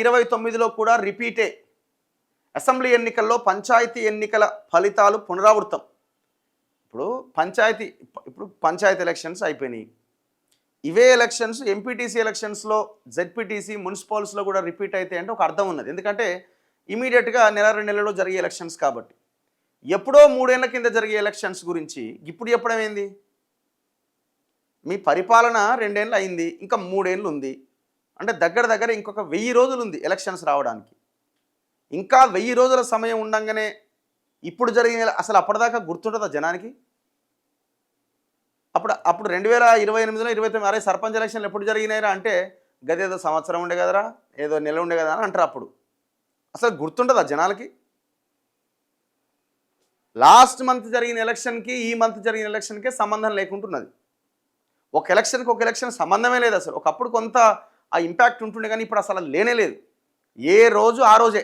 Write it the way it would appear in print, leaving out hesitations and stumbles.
2029లో కూడా రిపీటే. అసెంబ్లీ ఎన్నికల్లో పంచాయతీ ఎన్నికల ఫలితాలు పునరావృతం. ఇప్పుడు పంచాయతీ ఎలక్షన్స్ అయిపోయినాయి. ఇవే ఎలక్షన్స్ ఎంపీటీసీ ఎలక్షన్స్లో, జెడ్పీటీసీ, మున్సిపల్స్లో కూడా రిపీట్ అయితే అంటే ఒక అర్థం ఉన్నది. ఎందుకంటే ఇమీడియట్గా నెల 2 నెలల్లో జరిగే ఎలక్షన్స్ కాబట్టి. ఎప్పుడో 3 ఏళ్ల కింద జరిగే ఎలక్షన్స్ గురించి ఇప్పుడు చెప్పడం ఏంది? మీ పరిపాలన 2 ఏళ్ళు అయింది, ఇంకా 3 ఏళ్ళు ఉంది. అంటే దగ్గర ఇంకొక 1000 రోజులు ఉంది ఎలక్షన్స్ రావడానికి. ఇంకా 1000 రోజుల సమయం ఉండంగానే ఇప్పుడు జరిగిన అసలు అప్పటిదాకా గుర్తుంటుందా జనానికి? అప్పుడు 2028లో 29 అరే సర్పంచ్ ఎలక్షన్లు ఎప్పుడు జరిగినాయిరా అంటే గదేదో సంవత్సరం ఉండే కదరా, ఏదో నెల ఉండే కదా అని అంటారు. అప్పుడు అసలు గుర్తుంటుందా జనాలకి? లాస్ట్ మంత్ జరిగిన ఎలక్షన్కి ఈ మంత్ జరిగిన ఎలక్షన్కే సంబంధం లేకుంటున్నది. ఒక ఎలక్షన్ సంబంధమే లేదు అసలు. ఒకప్పుడు కొంత ఆ ఇంపాక్ట్ ఉంటుండే కానీ ఇప్పుడు అసలు లేనే లేదు. ఏ రోజు ఆ రోజే.